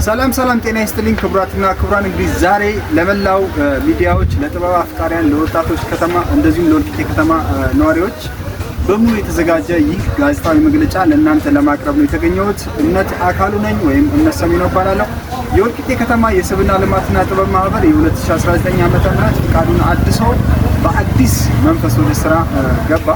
ሰላም ጤና ይስጥልኝ ክቡራትና ክቡራን። እንግዲህ ዛሬ ለመላው ሚዲያዎች፣ ለጥበብ አፍቃሪያን፣ ለወጣቶች ከተማ እንደዚሁም ለወልቂጤ ከተማ ነዋሪዎች በሙሉ የተዘጋጀ ይህ ጋዜጣዊ መግለጫ ለእናንተ ለማቅረብ ነው የተገኘሁት። እምነት አካሉ ነኝ ወይም እምነት ሰሚነው እባላለሁ። የወልቂጤ ከተማ የስብዕና ልማትና ጥበብ ማህበር የ2019 ዓ.ም ፍቃዱን አድሶ በአዲስ መንፈስ ወደ ስራ ገባ።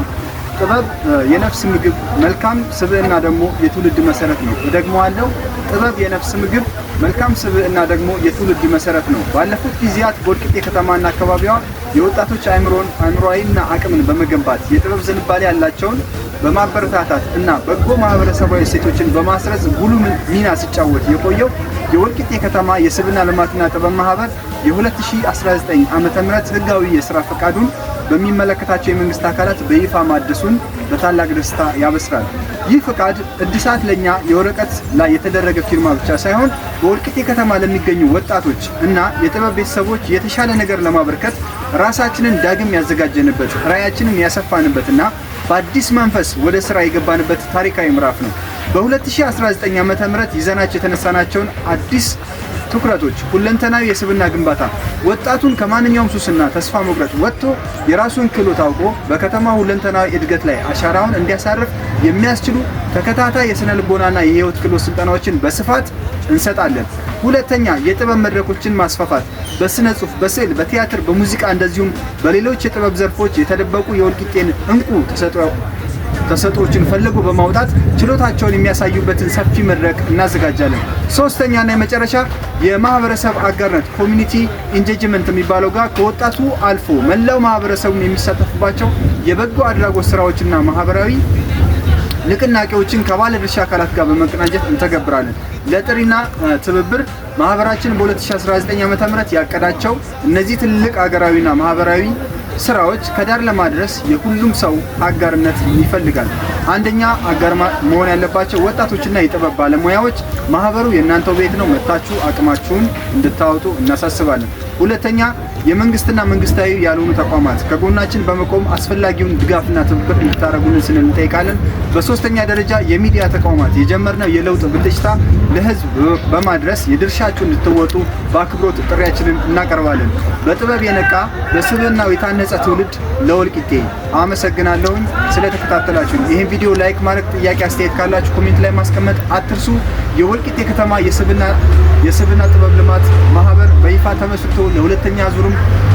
ጥበብ የነፍስ ምግብ፣ መልካም ስብዕና ደግሞ የትውልድ መሰረት ነው። እደግመዋለሁ። ጥበብ የነፍስ ምግብ፣ መልካም ስብዕና ደግሞ የትውልድ መሰረት ነው። ባለፉት ጊዜያት በወልቂጤ ከተማና አካባቢዋ የወጣቶች አእምሮአዊና አቅምን በመገንባት የጥበብ ዝንባሌ ያላቸውን በማበረታታት እና በጎ ማህበረሰባዊ እሴቶችን በማስረጽ ጉልህ ሚና ሲጫወት የቆየው የወልቂጤ ከተማ የስብዕና ልማትና ጥበብ ማህበር የ2019 ዓ.ም ህጋዊ የስራ ፈቃዱን በሚመለከታቸው የመንግስት አካላት በይፋ ማደሱን በታላቅ ደስታ ያበስራል። ይህ ፈቃድ እድሳት ለኛ የወረቀት ላይ የተደረገ ፊርማ ብቻ ሳይሆን በወልቂጤ ከተማ ለሚገኙ ወጣቶች እና የጥበብ ቤተሰቦች የተሻለ ነገር ለማበርከት ራሳችንን ዳግም ያዘጋጀንበት፣ ራዕያችንን ያሰፋንበትና በአዲስ መንፈስ ወደ ስራ የገባንበት ታሪካዊ ምዕራፍ ነው። በ2019 ዓ.ም ይዘናቸው የተነሳናቸውን አዲስ ትኩረቶች ሁለንተናዊ የስብዕና ግንባታ፣ ወጣቱን ከማንኛውም ሱስና ተስፋ መቁረጥ ወጥቶ የራሱን ክህሎት አውቆ በከተማ ሁለንተናዊ እድገት ላይ አሻራውን እንዲያሳርፍ የሚያስችሉ ተከታታይ የስነ ልቦናና የህይወት ክህሎት ስልጠናዎችን በስፋት እንሰጣለን። ሁለተኛ፣ የጥበብ መድረኮችን ማስፋፋት፣ በስነ ጽሁፍ፣ በስዕል፣ በቲያትር፣ በሙዚቃ እንደዚሁም በሌሎች የጥበብ ዘርፎች የተደበቁ የወልቂጤን እንቁ ተሰጥኦዎችን ፈልጎ በማውጣት ችሎታቸውን የሚያሳዩበትን ሰፊ መድረክ እናዘጋጃለን። ሶስተኛና የመጨረሻ የማህበረሰብ አጋርነት ኮሚኒቲ ኢንጌጅመንት የሚባለው ጋር ከወጣቱ አልፎ መላው ማህበረሰቡን የሚሳተፉባቸው የበጎ አድራጎት ስራዎችና ማህበራዊ ንቅናቄዎችን ከባለድርሻ አካላት ጋር በመቀናጀት እንተገብራለን። ለጥሪና ትብብር ማህበራችን በ2019 ዓ.ም ያቀዳቸው እነዚህ ትልቅ ሀገራዊና ማህበራዊ ስራዎች ከዳር ለማድረስ የሁሉም ሰው አጋርነት ይፈልጋል። አንደኛ አጋር መሆን ያለባቸው ወጣቶችና የጥበብ ባለሙያዎች። ማህበሩ የእናንተው ቤት ነው፣ መጥታችሁ አቅማችሁን እንድታወጡ እናሳስባለን። ሁለተኛ የመንግስትና መንግስታዊ ያልሆኑ ተቋማት ከጎናችን በመቆም አስፈላጊውን ድጋፍና ትብብር እንድታደርጉልን ስንል እንጠይቃለን። በሶስተኛ ደረጃ የሚዲያ ተቋማት የጀመርነው የለውጥ ብልጭታ ለህዝብ በማድረስ የድርሻችሁን እንድትወጡ በአክብሮት ጥሪያችንን እናቀርባለን። በጥበብ የነቃ በስብዕናው የታነጸ ትውልድ ለወልቂጤ። አመሰግናለሁኝ ስለተከታተላችሁ። ይህን ቪዲዮ ላይክ ማድረግ፣ ጥያቄ አስተያየት ካላችሁ ኮሜንት ላይ ማስቀመጥ አትርሱ። የወልቂጤ ከተማ የስብዕና ጥበብ ልማት ማህበር በይፋ ተመስርቶ ለሁለተኛ ዙርም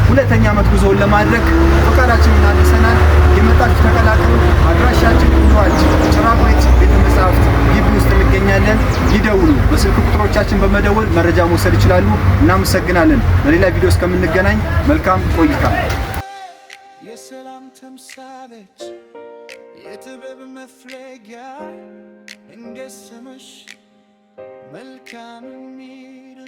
ሁለተኛ ዓመት ጉዞውን ለማድረግ ፈቃዳችንን አድሰናል። የመጣችሁ ተቀላቀሉ። አድራሻችን ቁጥራች ጭራቆይት ቤተ መጻሕፍት ግቢ ውስጥ እንገኛለን። ይደውሉ። በስልክ ቁጥሮቻችን በመደወል መረጃ መውሰድ ይችላሉ። እናመሰግናለን። በሌላ ቪዲዮ እስከምንገናኝ መልካም ቆይታ። የሰላም ተምሳሌት የጥበብ መፍለጊያ እንደ ስምሽ መልካም የሚል